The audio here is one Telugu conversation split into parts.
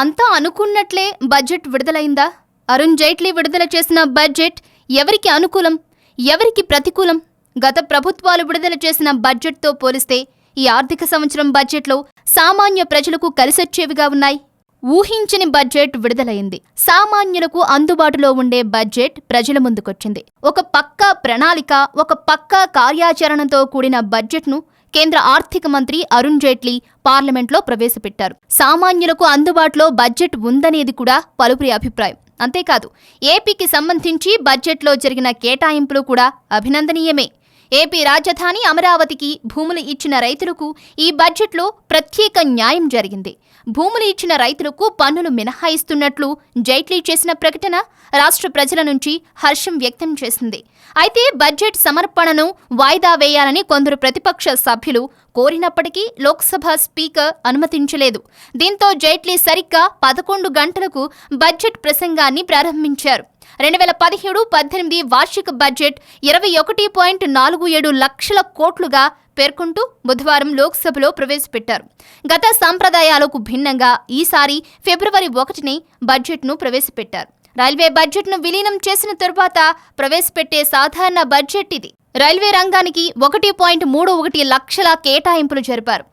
అంతా అనుకున్నట్లే బడ్జెట్ విడుదలైందా? అరుణ్ జైట్లీ విడుదల చేసిన బడ్జెట్ ఎవరికి అనుకూలం, ఎవరికి ప్రతికూలం? గత ప్రభుత్వాలు విడుదల చేసిన బడ్జెట్తో పోలిస్తే ఈ ఆర్థిక సంవత్సరం బడ్జెట్లో సామాన్య ప్రజలకు కలిసొచ్చేవిగా ఉన్నాయి. ఊహించని బడ్జెట్ విడుదలైంది. సామాన్యులకు అందుబాటులో ఉండే బడ్జెట్ ప్రజల ముందుకొచ్చింది. ఒక పక్కా ప్రణాళిక, ఒక పక్కా కార్యాచరణతో కూడిన బడ్జెట్ను కేంద్ర ఆర్థిక మంత్రి అరుణ్ జైట్లీ పార్లమెంట్లో ప్రవేశపెట్టారు. సామాన్యులకు అందుబాటులో బడ్జెట్ ఉందనేది కూడా పలువురి అభిప్రాయం. అంతేకాదు, ఏపీకి సంబంధించి బడ్జెట్లో జరిగిన కేటాయింపులు కూడా అభినందనీయమే. ఏపీ రాజధాని అమరావతికి భూములు ఇచ్చిన రైతులకు ఈ బడ్జెట్లో ప్రత్యేక న్యాయం జరిగింది. భూములు ఇచ్చిన రైతులకు పన్నులు మినహాయిస్తున్నట్లు జైట్లీ చేసిన ప్రకటన రాష్ట్ర ప్రజల నుంచి హర్షం వ్యక్తం చేసింది. అయితే బడ్జెట్ సమర్పణను వాయిదా వేయాలని కొందరు ప్రతిపక్ష సభ్యులు కోరినప్పటికీ లోక్సభ స్పీకర్ అనుమతించలేదు. దీంతో జైట్లీ సరిగ్గా 11 గంటలకు బడ్జెట్ ప్రసంగాన్ని ప్రారంభించారు. 2017-18 వార్షిక బడ్జెట్ 21.47 లక్షల కోట్లుగా పేర్కొంటూ బుధవారం లోక్సభలో ప్రవేశపెట్టారు. గత సంప్రదాయాలకు భిన్నంగా ఈసారి ఫిబ్రవరి 1ని బడ్జెట్ను ప్రవేశపెట్టారు. రైల్వే బడ్జెట్ను విలీనం చేసిన తరువాత ప్రవేశపెట్టే సాధారణ బడ్జెట్ ఇది. రైల్వే రంగానికి 1.31 లక్షల కేటాయింపులు జరిపారు.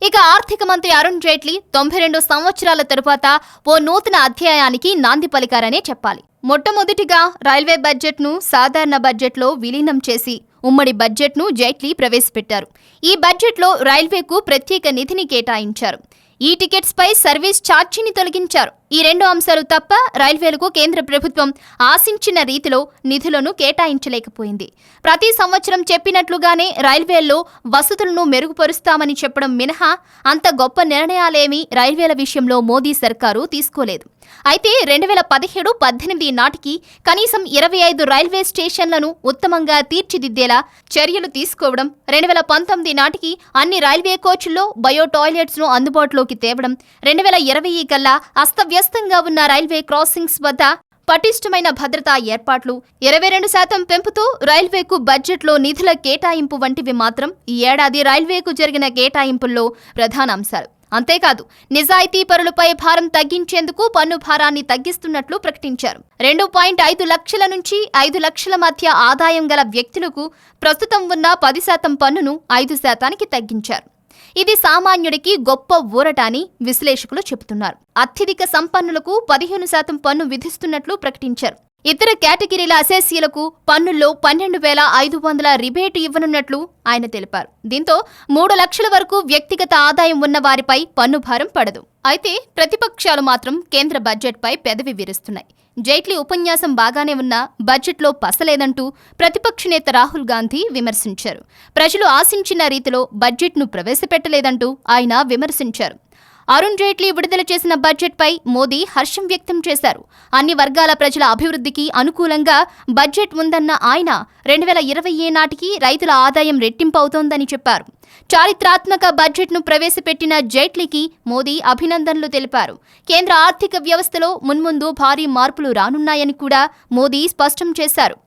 ఇక ఆర్థిక మంత్రి అరుణ్ జైట్లీ 92 సంవత్సరాల తరువాత ఓ నూతన అధ్యాయానికి నాంది పలికారనే చెప్పాలి. మొట్టమొదటిగా రైల్వే బడ్జెట్ను సాధారణ బడ్జెట్లో విలీనం చేసి ఉమ్మడి బడ్జెట్ను జైట్లీ ప్రవేశపెట్టారు. ఈ బడ్జెట్లో రైల్వేకు ప్రత్యేక నిధిని కేటాయించారు. ఈ టికెట్స్పై సర్వీస్ ఛార్జీని తొలగించారు. ఈ 2 అంశాలు తప్ప రైల్వేలకు కేంద్ర ప్రభుత్వం ఆశించిన రీతిలో నిధులను కేటాయించలేకపోయింది. ప్రతి సంవత్సరం చెప్పినట్లుగానే రైల్వేల్లో వసతులను మెరుగుపరుస్తామని చెప్పడం మినహా అంత గొప్ప నిర్ణయాలేమీ రైల్వేల విషయంలో మోదీ సర్కారు తీసుకోలేదు. అయితే 2017-18 నాటికి కనీసం 25 రైల్వే స్టేషన్లను ఉత్తమంగా తీర్చిదిద్దేలా చర్యలు తీసుకోవడం, 2019 నాటికి అన్ని రైల్వే కోచ్ల్లో బయో టాయిలెట్స్ను అందుబాటులోకి తేవడం, 2020 కల్లా అస్తవ్యస్తంగా ఉన్న రైల్వే క్రాసింగ్స్ వద్ద పటిష్టమైన భద్రతా ఏర్పాట్లు, 22% పెంపుతో రైల్వేకు బడ్జెట్లో నిధుల కేటాయింపు వంటివి మాత్రం ఈ ఏడాది రైల్వేకు జరిగిన కేటాయింపుల్లో ప్రధాన అంశాలు. అంతేకాదు, నిజాయితీ పరులపై భారం తగ్గించేందుకు పన్ను భారాన్ని తగ్గిస్తున్నట్లు ప్రకటించారు. 2.5 లక్షల నుంచి 5 లక్షల మధ్య ఆదాయం గల వ్యక్తులకు ప్రస్తుతం ఉన్న 10% పన్నును 5%కి తగ్గించారు. ఇది సామాన్యుడికి గొప్ప ఊరట అని విశ్లేషకులు చెబుతున్నారు. అత్యధిక సంపన్నులకు 15% పన్ను విధిస్తున్నట్లు ప్రకటించారు. ఇతర కేటగిరీల అసెస్సీలకు పన్నుల్లో 12,500 రిబేటు ఇవ్వనున్నట్లు ఆయన తెలిపారు. దీంతో 3 లక్షల వరకు వ్యక్తిగత ఆదాయం ఉన్న వారిపై పన్ను భారం పడదు. అయితే ప్రతిపక్షాలు మాత్రం కేంద్ర బడ్జెట్పై పెదవి విరుస్తున్నాయి. జైట్లీ ఉపన్యాసం బాగానే ఉన్నా బడ్జెట్లో పసలేదంటూ ప్రతిపక్ష నేత రాహుల్ గాంధీ విమర్శించారు. ప్రజలు ఆశించిన రీతిలో బడ్జెట్ను ప్రవేశపెట్టలేదంటూ ఆయన విమర్శించారు. అరుణ్ జైట్లీ విడుదల చేసిన బడ్జెట్పై మోదీ హర్షం వ్యక్తం చేశారు. అన్ని వర్గాల ప్రజల అభివృద్ధికి అనుకూలంగా బడ్జెట్ ఉందన్న ఆయన 2020 నాటికి రైతుల ఆదాయం రెట్టింపు అవుతోందని చెప్పారు. చారిత్రాత్మక బడ్జెట్ను ప్రవేశపెట్టిన జైట్లీకి మోదీ అభినందనలు తెలిపారు. కేంద్ర ఆర్థిక వ్యవస్థలో మున్ముందు భారీ మార్పులు రానున్నాయని కూడా మోదీ స్పష్టం చేశారు.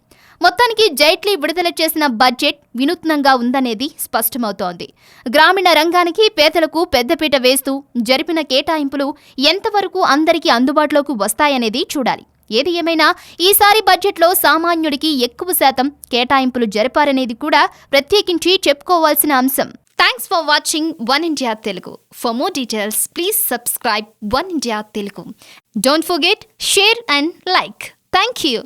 మొత్తానికి జైట్లీ విడుదల చేసిన బడ్జెట్ వినూత్నంగా ఉందనేది స్పష్టమవుతోంది. గ్రామీణ రంగానికి, పేదలకు పెద్దపీట వేస్తూ జరిపిన కేటాయింపులు ఎంతవరకు అందరికీ అందుబాటులోకి వస్తాయనేది చూడాలి. ఏది ఏమైనా ఈసారి బడ్జెట్లో సామాన్యుడికి ఎక్కువ శాతం కేటాయింపులు జరిపారనేది కూడా ప్రత్యేకించి చెప్పుకోవాల్సిన అంశం. Thanks for watching one India Telugu. For more details please subscribe one India Telugu. Don't forget, share and like. Thank you.